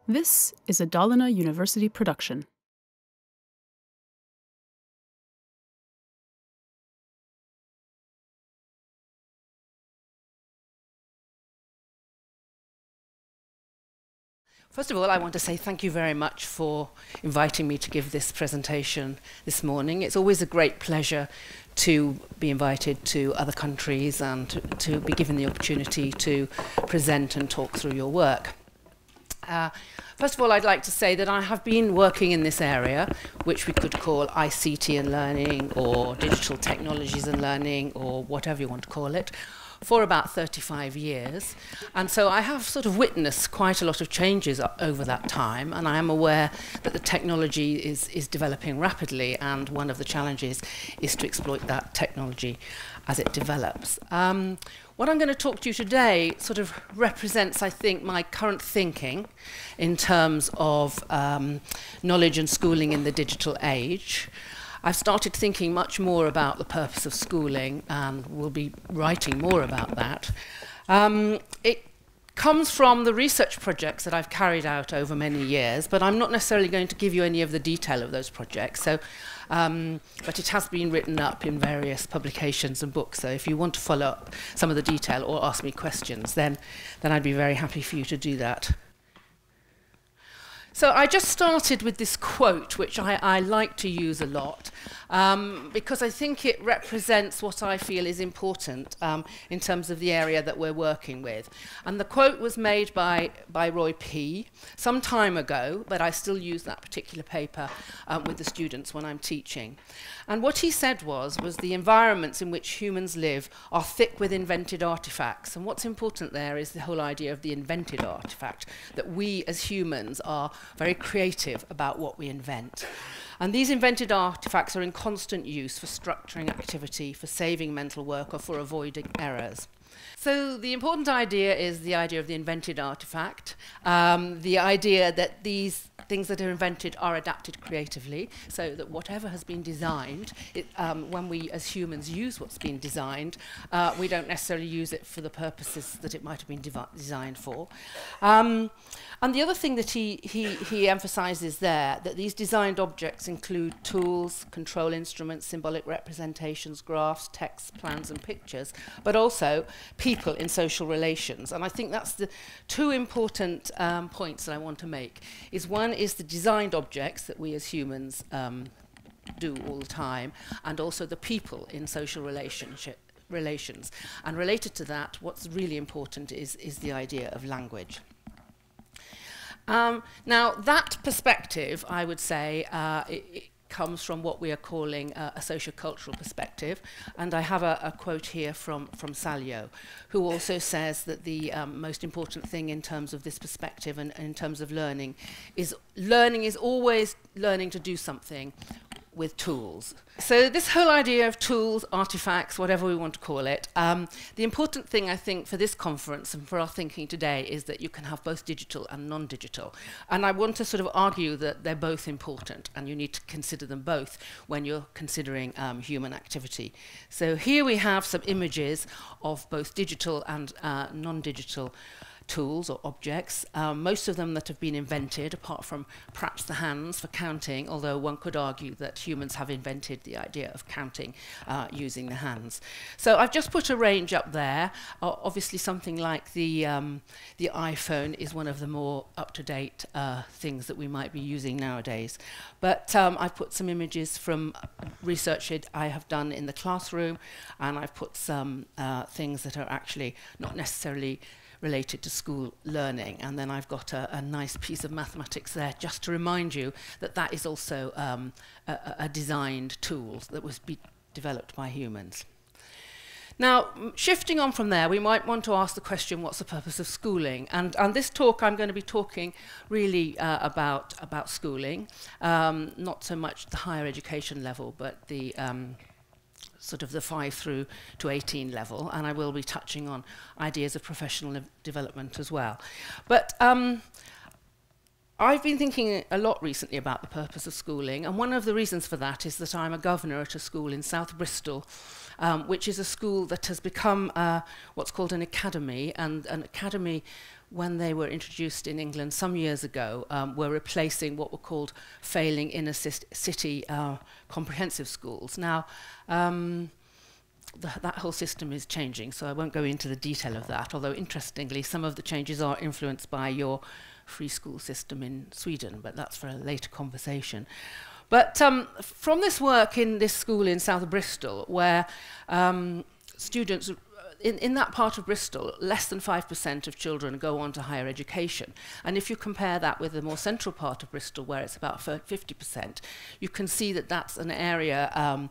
This is a Dalarna University production. First of all, I want to say thank you very much for inviting me to give this presentation this morning. It's always a great pleasure to be invited to other countries and to be given the opportunity to present and talk through your work. First of all, I'd like to say that I have been working in this area, which we could call ICT and learning, or digital technologies and learning, or whatever you want to call it, for about 35 years. And so I have sort of witnessed quite a lot of changes over that time, and I am aware that the technology is developing rapidly, and one of the challenges is to exploit that technology as it develops. What I'm going to talk to you today sort of represents, I think, my current thinking in terms of knowledge and schooling in the digital age. I've started thinking much more about the purpose of schooling, and will be writing more about that. It comes from the research projects that I've carried out over many years, but I'm not necessarily going to give you any of the detail of those projects. So, but it has been written up in various publications and books. So if you want to follow up some of the detail or ask me questions, then I'd be very happy for you to do that. So I just started with this quote, which I like to use a lot, because I think it represents what I feel is important in terms of the area that we're working with. And the quote was made by Roy P. some time ago, but I still use that particular paper with the students when I'm teaching. And what he said was the environments in which humans live are thick with invented artifacts. And what's important there is the whole idea of the invented artifact, that we as humans are very creative about what we invent. And these invented artifacts are in constant use for structuring activity, for saving mental work, or for avoiding errors. So the important idea is the idea of the invented artifact, the idea that these things that are invented are adapted creatively, so that whatever has been designed, when we as humans use what's been designed, we don't necessarily use it for the purposes that it might have been designed for. And the other thing that he emphasizes there, that these designed objects include tools, control instruments, symbolic representations, graphs, texts, plans and pictures, but also people in social relations. And I think that's the two important points that I want to make. One is the designed objects that we as humans do all the time, and also the people in social relations. And related to that, what's really important is the idea of language. Now, that perspective, I would say, it comes from what we are calling a sociocultural perspective. And I have a quote here from Salio, who also says that the most important thing in terms of this perspective and in terms of learning is always learning to do something with tools. So this whole idea of tools, artifacts, whatever we want to call it, the important thing I think for this conference and for our thinking today is that you can have both digital and non-digital. And I want to sort of argue that they're both important, and you need to consider them both when you're considering human activity. So here we have some images of both digital and non-digital tools or objects, most of them that have been invented, apart from perhaps the hands for counting, although one could argue that humans have invented the idea of counting using the hands. So I've just put a range up there. Obviously something like the iPhone is one of the more up-to-date things that we might be using nowadays. But I've put some images from research I have done in the classroom, and I've put some things that are actually not necessarily related to school learning. And then I've got a nice piece of mathematics there just to remind you that that is also a designed tool that was developed by humans. Now, shifting on from there, we might want to ask the question, what's the purpose of schooling? And this talk, I'm going to be talking really about schooling, not so much the higher education level, but the sort of the 5 through to 18 level, and I will be touching on ideas of professional development as well. But I've been thinking a lot recently about the purpose of schooling, and one of the reasons for that is that I'm a governor at a school in South Bristol, which is a school that has become what's called an academy, and an academy when they were introduced in England some years ago, were replacing what were called failing inner city comprehensive schools. Now, that whole system is changing, so I won't go into the detail of that, although interestingly, some of the changes are influenced by your free school system in Sweden, but that's for a later conversation. But from this work in this school in south of Bristol, where students, in that part of Bristol, less than 5% of children go on to higher education. And if you compare that with the more central part of Bristol, where it's about 50%, you can see that that's an area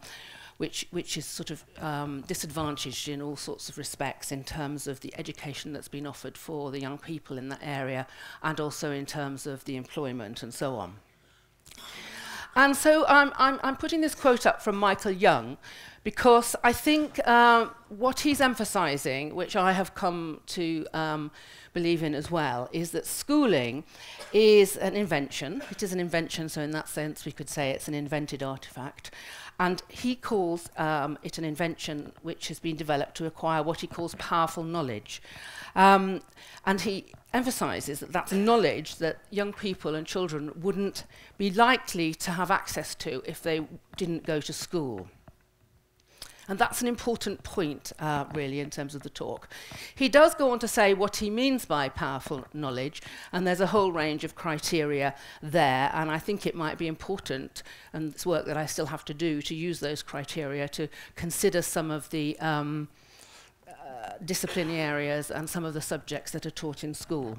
which is sort of disadvantaged in all sorts of respects in terms of the education that's been offered for the young people in that area, and also in terms of the employment and so on. And so I'm putting this quote up from Michael Young, because I think what he's emphasizing, which I have come to believe in as well, is that schooling is an invention. It is an invention, so in that sense we could say it's an invented artifact. And he calls it an invention which has been developed to acquire what he calls powerful knowledge. And he emphasizes that that's knowledge that young people and children wouldn't be likely to have access to if they didn't go to school. And that's an important point, really, in terms of the talk. He does go on to say what he means by powerful knowledge, and there's a whole range of criteria there, and I think it might be important, and it's work that I still have to do, to use those criteria to consider some of the disciplinary areas and some of the subjects that are taught in school.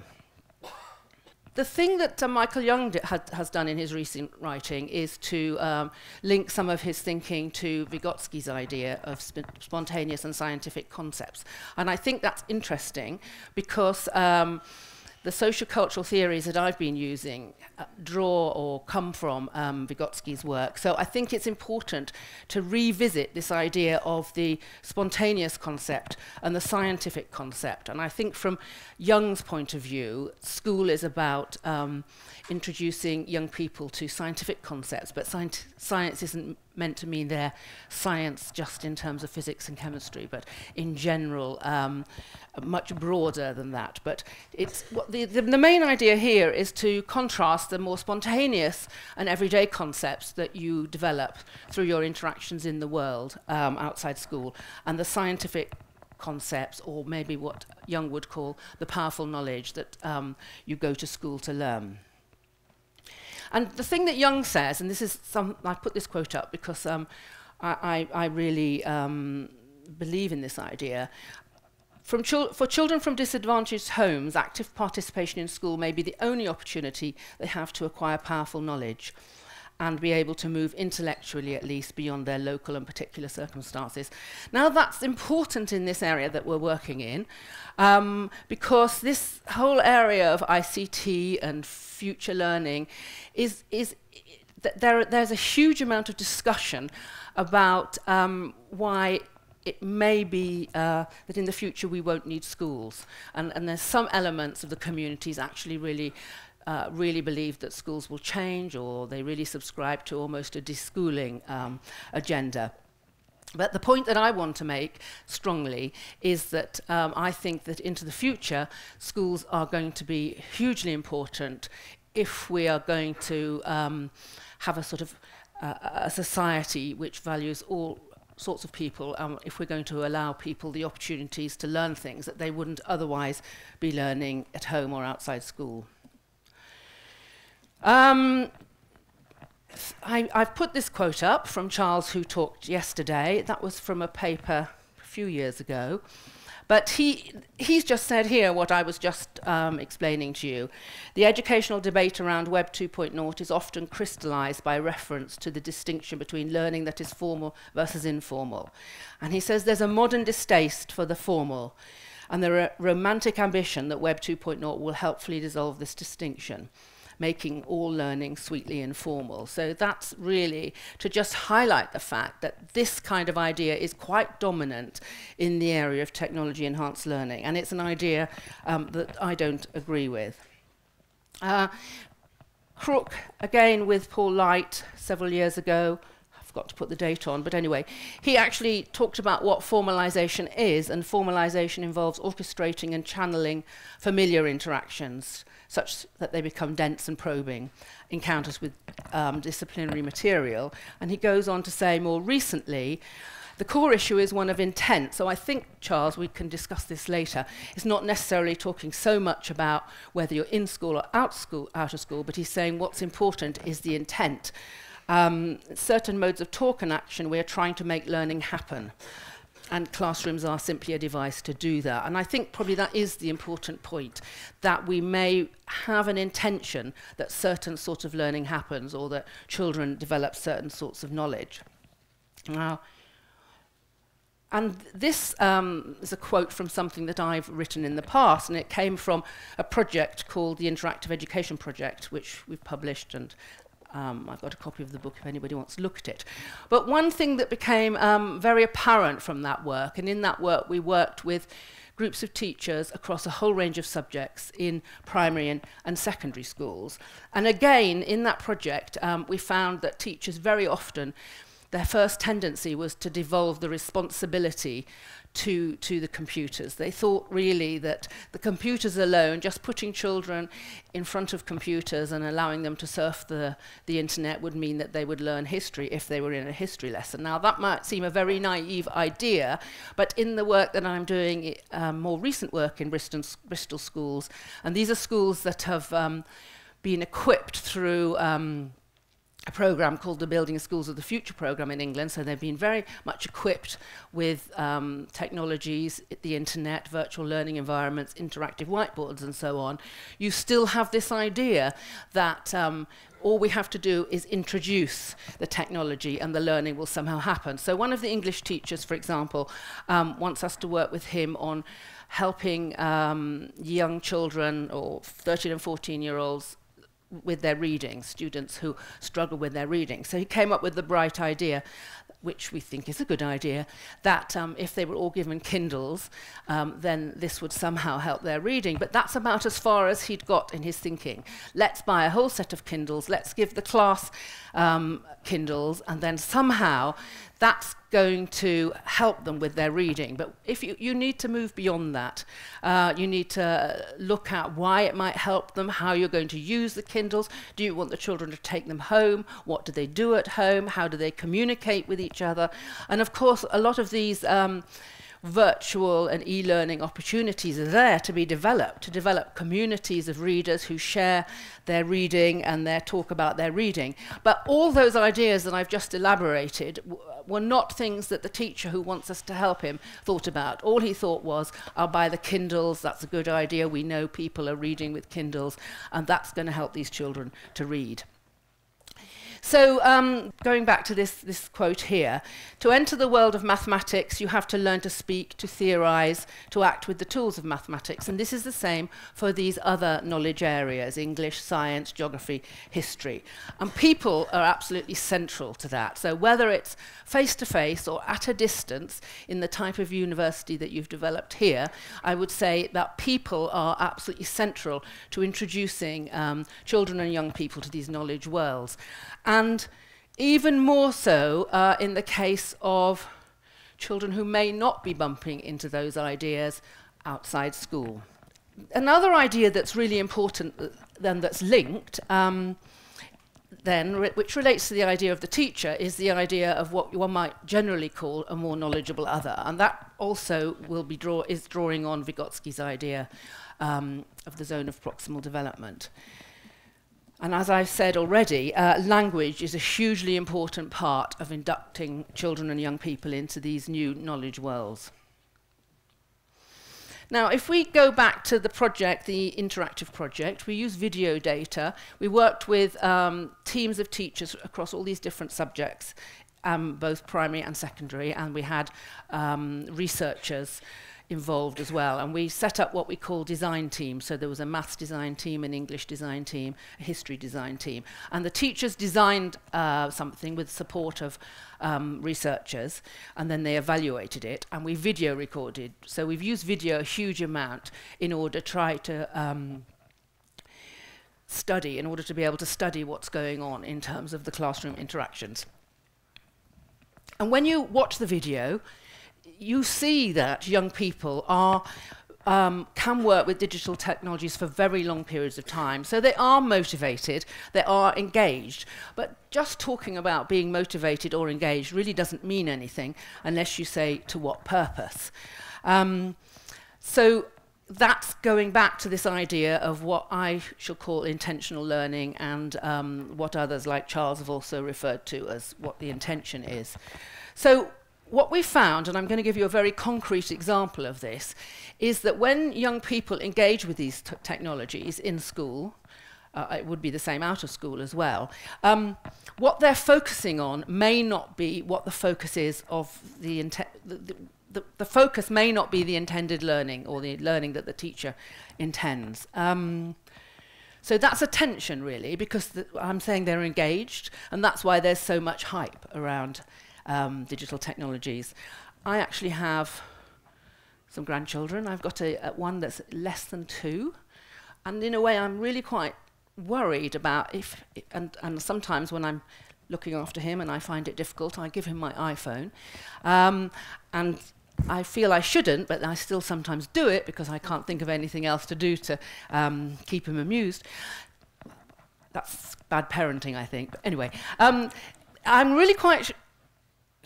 The thing that Michael Young has done in his recent writing is to link some of his thinking to Vygotsky's idea of spontaneous and scientific concepts. And I think that's interesting because the sociocultural theories that I've been using draw or come from Vygotsky's work. So I think it's important to revisit this idea of the spontaneous concept and the scientific concept. And I think from Young's point of view, school is about introducing young people to scientific concepts, but science isn't meant to mean they're science just in terms of physics and chemistry, but in general, much broader than that. But it's what the main idea here is to contrast the more spontaneous and everyday concepts that you develop through your interactions in the world outside school, and the scientific concepts, or maybe what Young would call the powerful knowledge that you go to school to learn. And the thing that Young says, and this is I put this quote up because I really believe in this idea. For children from disadvantaged homes, active participation in school may be the only opportunity they have to acquire powerful knowledge and be able to move intellectually, at least, beyond their local and particular circumstances. Now, that's important in this area that we're working in, because this whole area of ICT and future learning there's a huge amount of discussion about why it may be that in the future we won't need schools. And there's some elements of the communities actually really believe that schools will change, or they really subscribe to almost a deschooling agenda. But the point that I want to make strongly is that I think that into the future, schools are going to be hugely important if we are going to have a sort of a society which values all sorts of people, if we're going to allow people the opportunities to learn things that they wouldn't otherwise be learning at home or outside school. I've put this quote up from Charles, who talked yesterday. That was from a paper a few years ago. But he's just said here what I was just explaining to you. The educational debate around Web 2.0 is often crystallized by reference to the distinction between learning that is formal versus informal. And he says there's a modern distaste for the formal and the romantic ambition that Web 2.0 will helpfully dissolve this distinction, making all learning sweetly informal. So that's really to just highlight the fact that this kind of idea is quite dominant in the area of technology-enhanced learning, and it's an idea that I don't agree with. Crook, again with Paul Light several years ago, I've forgot to put the date on, but anyway, he actually talked about what formalisation is, and formalisation involves orchestrating and channeling familiar interactions such that they become dense and probing encounters with disciplinary material. And he goes on to say more recently, the core issue is one of intent. So I think, Charles, we can discuss this later. It's not necessarily talking so much about whether you're in school or out of school, but he's saying what's important is the intent. Certain modes of talk and action, we're trying to make learning happen. And classrooms are simply a device to do that. And I think probably that is the important point, that we may have an intention that certain sort of learning happens, or that children develop certain sorts of knowledge. Now, and this is a quote from something that I've written in the past, and it came from a project called the Interactive Education Project, which we've published, and I've got a copy of the book if anybody wants to look at it. But one thing that became very apparent from that work, and in that work we worked with groups of teachers across a whole range of subjects in primary and secondary schools. And again, in that project, we found that teachers very often, their first tendency was to devolve the responsibility to the computers. They thought really that the computers alone, just putting children in front of computers and allowing them to surf the internet, would mean that they would learn history if they were in a history lesson. Now that might seem a very naive idea, but in the work that I'm doing, more recent work in Bristol schools, and these are schools that have been equipped through a program called the Building Schools of the Future program in England. So they've been very much equipped with technologies, the internet, virtual learning environments, interactive whiteboards and so on. You still have this idea that all we have to do is introduce the technology and the learning will somehow happen. So one of the English teachers, for example, wants us to work with him on helping young children, or 13 and 14-year-olds, with their reading, students who struggle with their reading. So he came up with the bright idea, which we think is a good idea, that if they were all given Kindles, then this would somehow help their reading. But that's about as far as he'd got in his thinking. Let's buy a whole set of Kindles, let's give the class Kindles, and then somehow that's going to help them with their reading. But if you need to move beyond that. You need to look at why it might help them, how you're going to use the Kindles. Do you want the children to take them home? What do they do at home? How do they communicate with each other? And of course, a lot of these virtual and e-learning opportunities are there to be developed, to develop communities of readers who share their reading and their talk about their reading. But all those ideas that I've just elaborated were not things that the teacher who wants us to help him thought about. All he thought was, I'll buy the Kindles, that's a good idea, we know people are reading with Kindles, and that's going to help these children to read. So going back to this quote here, to enter the world of mathematics, you have to learn to speak, to theorize, to act with the tools of mathematics. And this is the same for these other knowledge areas, English, science, geography, history. And people are absolutely central to that. So whether it's face-to-face or at a distance in the type of university that you've developed here, I would say that people are absolutely central to introducing children and young people to these knowledge worlds. And even more so in the case of children who may not be bumping into those ideas outside school. Another idea that's really important then, that's linked, which relates to the idea of the teacher, is the idea of what one might generally call a more knowledgeable other. And that also is drawing on Vygotsky's idea of the zone of proximal development. And as I've said already, language is a hugely important part of inducting children and young people into these new knowledge worlds. Now, if we go back to the project, the interactive project, we use video data. We worked with teams of teachers across all these different subjects, both primary and secondary, and we had researchers involved as well, and we set up what we call design teams. So there was a maths design team, an English design team, a history design team, and the teachers designed something with support of researchers, and then they evaluated it, and we video recorded. So we've used video a huge amount in order to try to study, in order to be able to study what's going on in terms of the classroom interactions. And when you watch the video, you see that young people can work with digital technologies for very long periods of time. So they are motivated, they are engaged. But just talking about being motivated or engaged really doesn't mean anything unless you say to what purpose. So that's going back to this idea of what I shall call intentional learning, and what others like Charles have also referred to as what the intention is. So what we found, and I'm going to give you a very concrete example of this, is that when young people engage with these technologies in school, it would be the same out of school as well, what they're focusing on may not be what the focus is of the focus may not be the intended learning or the learning that the teacher intends. So that's a tension, really, because I'm saying they're engaged, and that's why there's so much hype around digital technologies. I actually have some grandchildren. I've got one that's less than 2, and in a way I'm really quite worried about and sometimes when I'm looking after him and I find it difficult, I give him my iPhone, and I feel I shouldn't, but I still sometimes do it because I can't think of anything else to do to keep him amused. That's bad parenting, I think. But anyway, I'm really quite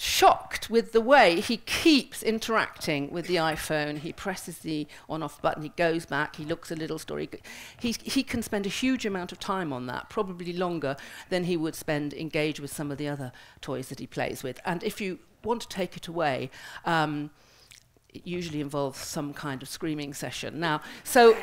shocked with the way he keeps interacting with the iPhone. He presses the on-off button, he goes back, he looks a little story. He can spend a huge amount of time on that, probably longer than he would spend engaged with some of the other toys that he plays with. And if you want to take it away, it usually involves some kind of screaming session. Now, so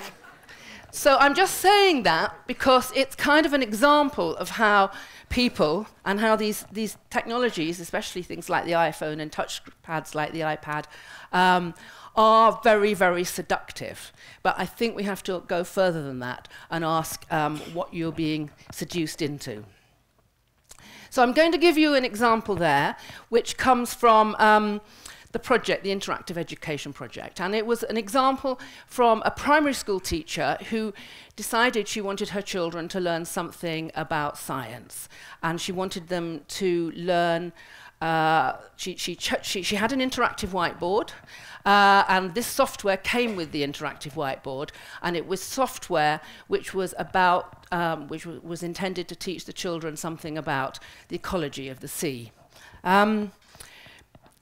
I'm just saying that because it's kind of an example of how people and how these technologies, especially things like the iPhone and touch pads like the iPad, are very, very seductive. But I think we have to go further than that and ask what you're being seduced into. So I'm going to give you an example there, which comes from the project, the Interactive Education Project. And it was an example from a primary school teacher who decided she wanted her children to learn something about science. And she wanted them to learn, she had an interactive whiteboard, and this software came with the interactive whiteboard, and it was software which was about, which was intended to teach the children something about the ecology of the sea.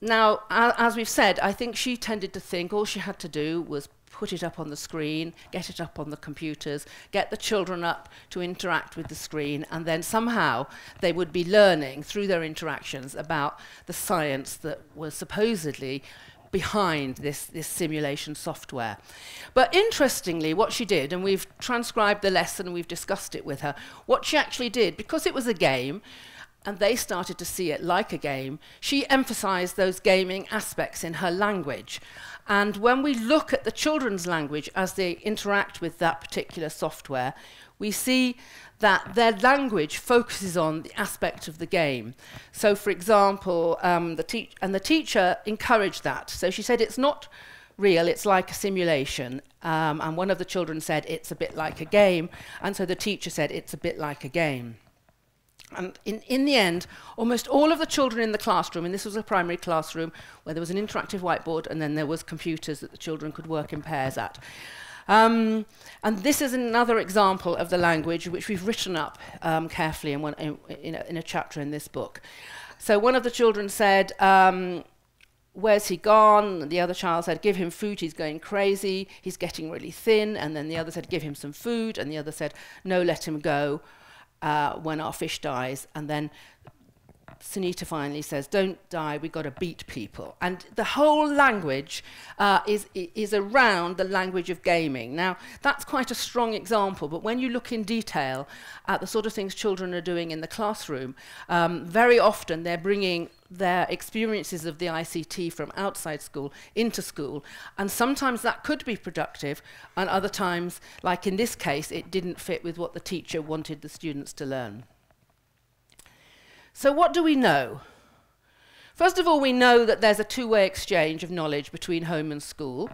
Now, as we've said, I think she tended to think all she had to do was put it up on the screen, get it up on the computers, get the children up to interact with the screen, and then somehow they would be learning through their interactions about the science that was supposedly behind this simulation software. But interestingly, what she did, and we've transcribed the lesson, we've discussed it with her, what she actually did, because it was a game, and they started to see it like a game, she emphasized those gaming aspects in her language. And when we look at the children's language as they interact with that particular software, we see that their language focuses on the aspect of the game. So, for example, the teacher encouraged that. So she said, it's not real, it's like a simulation. And one of the children said, it's a bit like a game. And so the teacher said, it's a bit like a game. And in the end, almost all of the children in the classroom, and this was a primary classroom where there was an interactive whiteboard and then there was computers that the children could work in pairs at. And this is another example of the language which we've written up carefully in a chapter in this book. So one of the children said, where's he gone? And the other child said, give him food, he's going crazy, he's getting really thin. And then the other said, give him some food. And the other said, no, let him go. When our fish dies. And then Sunita finally says, don't die, we've got to beat people. And the whole language is around the language of gaming. Now, that's quite a strong example, but when you look in detail at the sort of things children are doing in the classroom, very often they're bringing their experiences of the ICT from outside school into school, and sometimes that could be productive, and other times, like in this case, it didn't fit with what the teacher wanted the students to learn. So what do we know? First of all, we know that there's a two-way exchange of knowledge between home and school,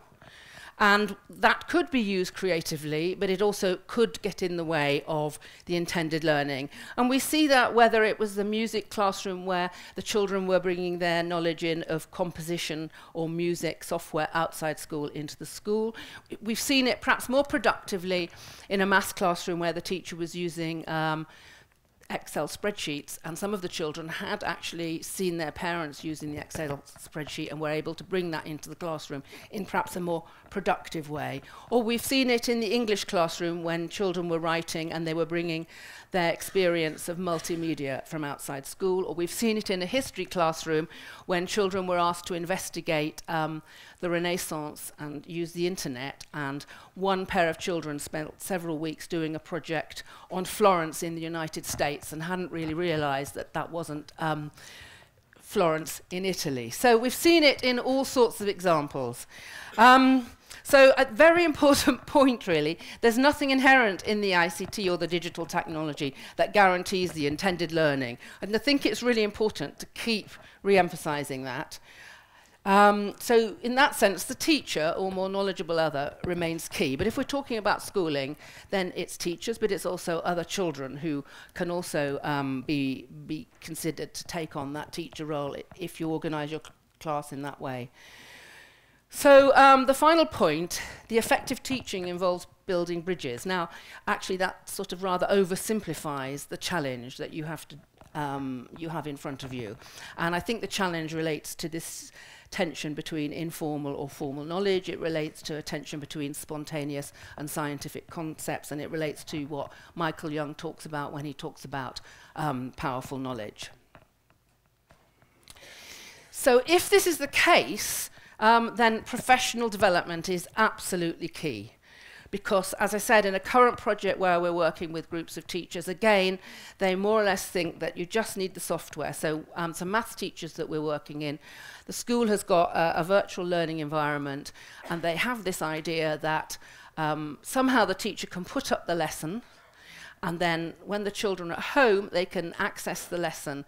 And that could be used creatively, but it also could get in the way of the intended learning. And we see that whether it was the music classroom where the children were bringing their knowledge in of composition or music software outside school into the school. We've seen it perhaps more productively in a maths classroom where the teacher was using Excel spreadsheets, and some of the children had actually seen their parents using the Excel spreadsheet and were able to bring that into the classroom in perhaps a more productive way. Or we've seen it in the English classroom when children were writing and they were bringing their experience of multimedia from outside school. Or we've seen it in a history classroom when children were asked to investigate the Renaissance and use the internet, and one pair of children spent several weeks doing a project on Florence in the United States and hadn't really realized that that wasn't Florence in Italy. So we've seen it in all sorts of examples. So a very important point, really, there's nothing inherent in the ICT or the digital technology that guarantees the intended learning. And I think it's really important to keep re-emphasizing that. So in that sense, the teacher or more knowledgeable other remains key. But if we're talking about schooling, then it's teachers, but it's also other children who can also be considered to take on that teacher role if you organize your class in that way. So the final point, the effective teaching involves building bridges. Now, actually, that sort of rather oversimplifies the challenge that you have in front of you. And I think the challenge relates to this tension between informal or formal knowledge. It relates to a tension between spontaneous and scientific concepts, and it relates to what Michael Young talks about when he talks about powerful knowledge. So if this is the case, then professional development is absolutely key. Because, as I said, in a current project where we're working with groups of teachers, again, they more or less think that you just need the software. So some maths teachers that we're working in, the school has got a virtual learning environment, and they have this idea that somehow the teacher can put up the lesson, and then when the children are at home, they can access the lesson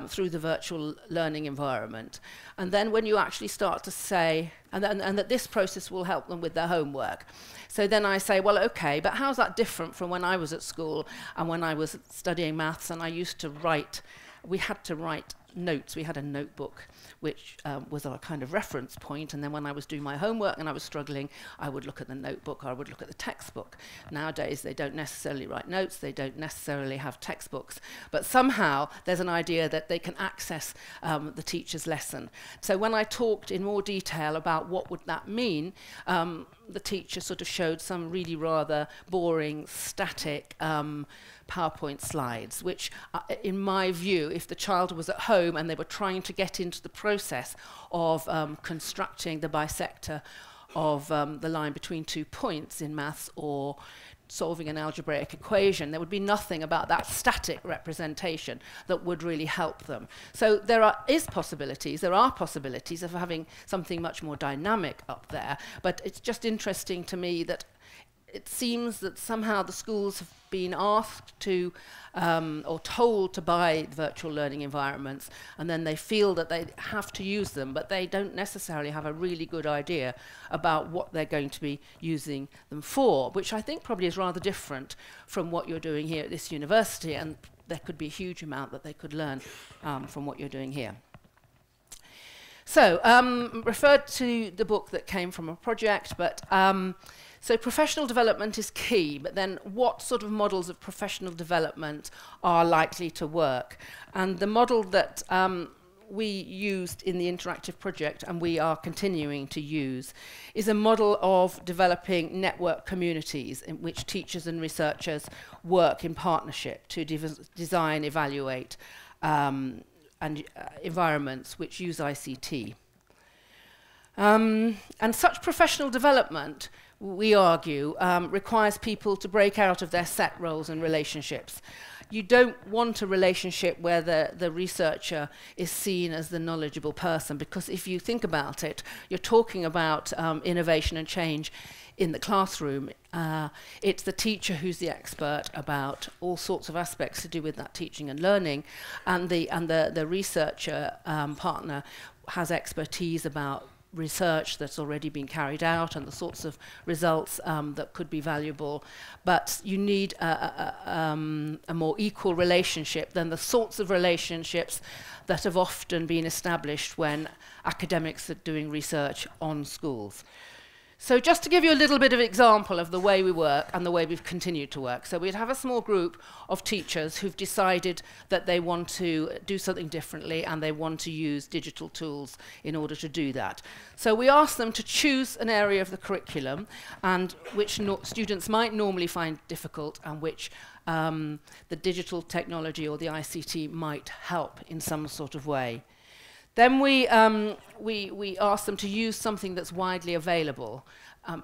through the virtual learning environment. And then when you actually start to say, and that this process will help them with their homework. So then I say, well, okay, but how's that different from when I was at school and when I was studying maths and I used to write, we had to write notes. We had a notebook, which was our kind of reference point. And then when I was doing my homework and I was struggling, I would look at the notebook or I would look at the textbook. Nowadays, they don't necessarily write notes. They don't necessarily have textbooks. But somehow, there's an idea that they can access the teacher's lesson. So when I talked in more detail about what would that mean, the teacher sort of showed some really rather boring, static PowerPoint slides, which, in my view, if the child was at home and they were trying to get into the process of constructing the bisector of the line between 2 points in maths or solving an algebraic equation, there would be nothing about that static representation that would really help them. So there are possibilities of having something much more dynamic up there, but it's just interesting to me that it seems that somehow the schools have been asked to or told to buy virtual learning environments, and then they feel that they have to use them, but they don't necessarily have a really good idea about what they're going to be using them for, which I think probably is rather different from what you're doing here at this university, and there could be a huge amount that they could learn from what you're doing here. So, referred to the book that came from a project, but so professional development is key, but then what sort of models of professional development are likely to work? And the model that we used in the interactive project, and we are continuing to use, is a model of developing network communities in which teachers and researchers work in partnership to design, evaluate, environments which use ICT. And such professional development, we argue, requires people to break out of their set roles and relationships. You don't want a relationship where the researcher is seen as the knowledgeable person, because if you think about it, you're talking about innovation and change in the classroom. It's the teacher who's the expert about all sorts of aspects to do with that teaching and learning, and the researcher partner has expertise about research that's already been carried out and the sorts of results that could be valuable, but you need a more equal relationship than the sorts of relationships that have often been established when academics are doing research on schools. So just to give you a little bit of example of the way we work and the way we've continued to work. So we'd have a small group of teachers who've decided that they want to do something differently and they want to use digital tools in order to do that. So we ask them to choose an area of the curriculum and which students might normally find difficult and which the digital technology or the ICT might help in some sort of way. Then we ask them to use something that's widely available,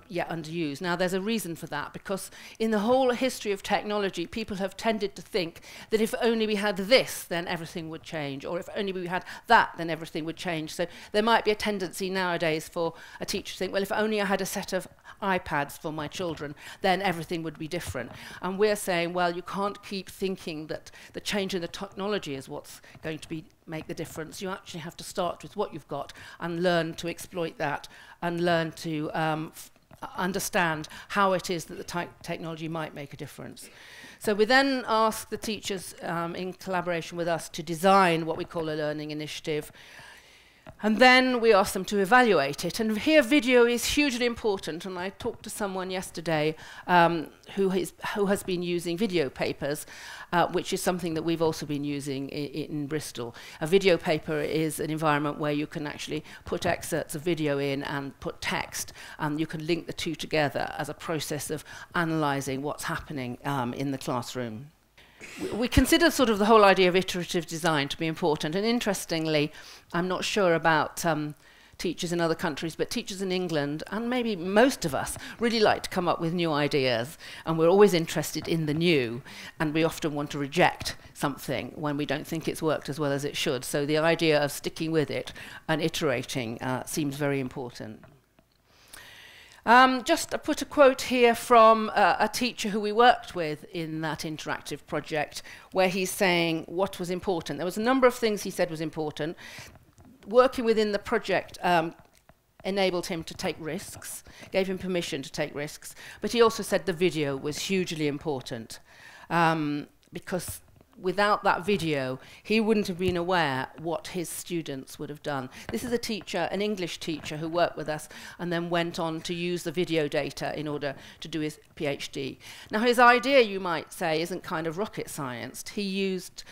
yet underused. Now, there's a reason for that, because in the whole history of technology, people have tended to think that if only we had this, then everything would change, or if only we had that, then everything would change. So there might be a tendency nowadays for a teacher to think, well, if only I had a set of iPads for my children, then everything would be different. And we're saying, well, you can't keep thinking that the change in the technology is what's going to make the difference. You actually have to start with what you've got and learn to exploit that and learn to understand how it is that the technology might make a difference. So we then ask the teachers in collaboration with us to design what we call a learning initiative. And then we ask them to evaluate it. And here video is hugely important. And I talked to someone yesterday who has been using video papers, which is something that we've also been using in Bristol. A video paper is an environment where you can actually put excerpts of video in and put text, and you can link the two together as a process of analysing what's happening in the classroom. We consider sort of the whole idea of iterative design to be important, and interestingly, I'm not sure about teachers in other countries, but teachers in England, and maybe most of us, really like to come up with new ideas, and we're always interested in the new, and we often want to reject something when we don't think it's worked as well as it should. So the idea of sticking with it and iterating seems very important. Just put a quote here from a teacher who we worked with in that interactive project, where he's saying what was important. There was a number of things he said was important. Working within the project enabled him to take risks, gave him permission to take risks, but he also said the video was hugely important, because without that video, he wouldn't have been aware what his students would have done. This is a teacher, an English teacher, who worked with us and then went on to use the video data in order to do his PhD. Now, his idea, you might say, isn't kind of rocket science. He used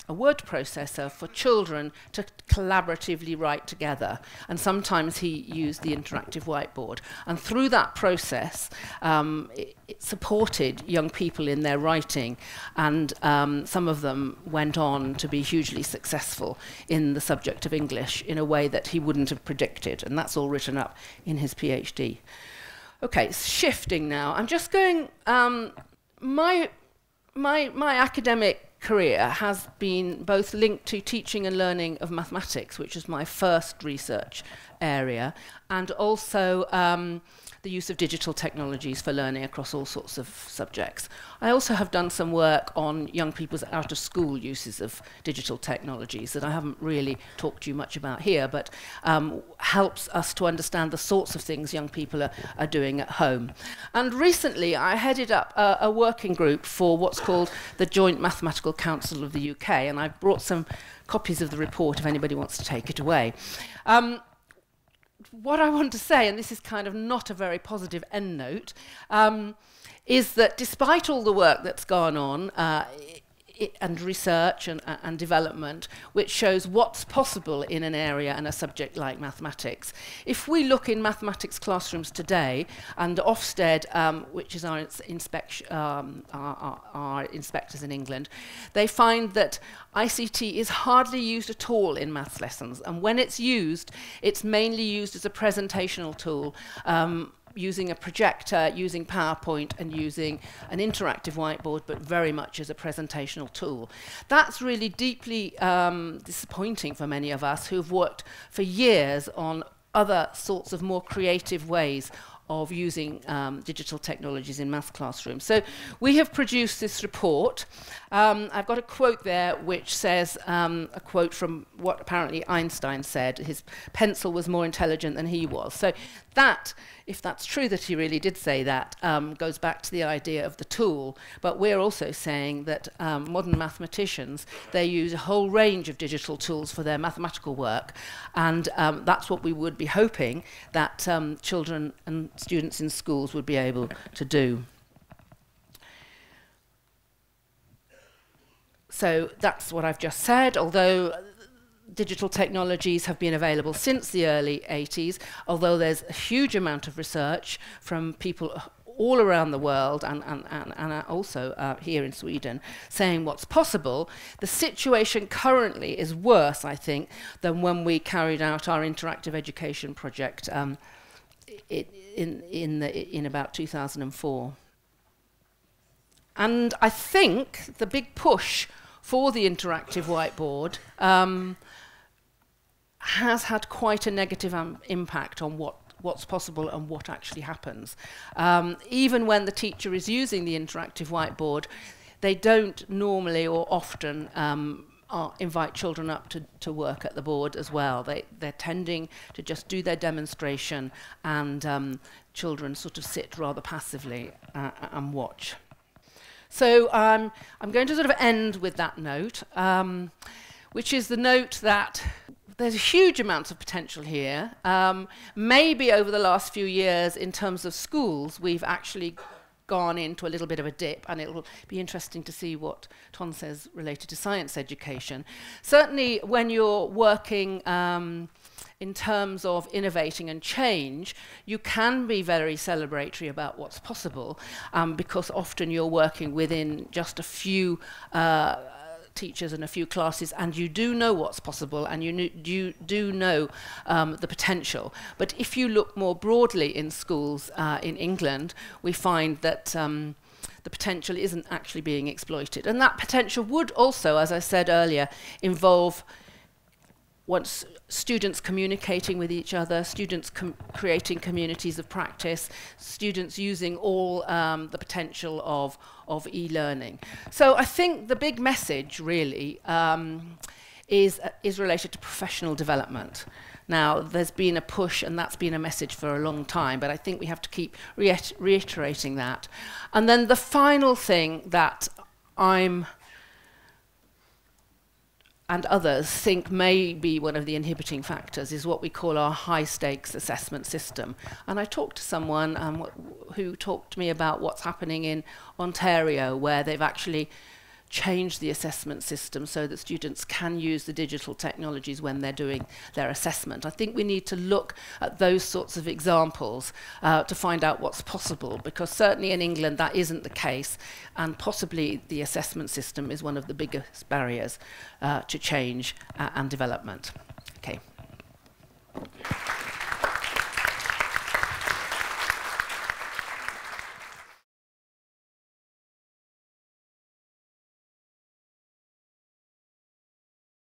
a word processor for children to collaboratively write together. And sometimes he used the interactive whiteboard. And through that process, it supported young people in their writing. And some of them went on to be hugely successful in the subject of English in a way that he wouldn't have predicted. And that's all written up in his PhD. Okay, shifting now. I'm just going, my academic career has been both linked to teaching and learning of mathematics, which is my first research area, and also the use of digital technologies for learning across all sorts of subjects. I also have done some work on young people's out-of-school uses of digital technologies that I haven't really talked to you much about here, but helps us to understand the sorts of things young people are doing at home. And recently I headed up a working group for what's called the Joint Mathematical Council of the UK, and I've brought some copies of the report if anybody wants to take it away. What I want to say, and this is kind of not a very positive end note, is that despite all the work that's gone on and research and development, which shows what's possible in an area and a subject like mathematics, if we look in mathematics classrooms today, and Ofsted, which is our inspectors in England, they find that ICT is hardly used at all in maths lessons, and when it's used, it's mainly used as a presentational tool, using a projector, using PowerPoint, and using an interactive whiteboard, but very much as a presentational tool. That's really deeply disappointing for many of us who've worked for years on other sorts of more creative ways of using digital technologies in maths classrooms. So we have produced this report. I've got a quote there which says, a quote from what apparently Einstein said, his pencil was more intelligent than he was. So that, if that's true that he really did say that, goes back to the idea of the tool. But we're also saying that modern mathematicians, they use a whole range of digital tools for their mathematical work. And that's what we would be hoping that children and students in schools would be able to do. So that's what I've just said, although digital technologies have been available since the early 80s, although there's a huge amount of research from people all around the world and also here in Sweden saying what's possible. The situation currently is worse, I think, than when we carried out our interactive education project in about 2004. And I think the big push for the interactive whiteboard has had quite a negative impact on what's possible and what actually happens. Even when the teacher is using the interactive whiteboard, they don't normally or often invite children up to work at the board as well. They're tending to just do their demonstration, and children sort of sit rather passively and watch. So I'm going to sort of end with that note, which is the note that there's huge amounts of potential here. Maybe over the last few years, in terms of schools, we've actually gone into a little bit of a dip, and it'll be interesting to see what Ton says related to science education. Certainly when you're working in terms of innovating and change, you can be very celebratory about what's possible, because often you're working within just a few teachers and a few classes, and you do know what's possible, and you do know the potential. But if you look more broadly in schools in England, we find that the potential isn't actually being exploited. And that potential would also, as I said earlier, involve once students communicating with each other, students creating communities of practice, students using all the potential of e-learning. So I think the big message really is related to professional development. Now, there's been a push, and that's been a message for a long time, but I think we have to keep reiterating that. And then the final thing that I'm and others think may be one of the inhibiting factors is what we call our high-stakes assessment system. And I talked to someone who talked to me about what's happening in Ontario, where they've actually changed the assessment system so that students can use the digital technologies when they're doing their assessment. I think we need to look at those sorts of examples to find out what's possible, because certainly in England that isn't the case, and possibly the assessment system is one of the biggest barriers to change and development. Okay.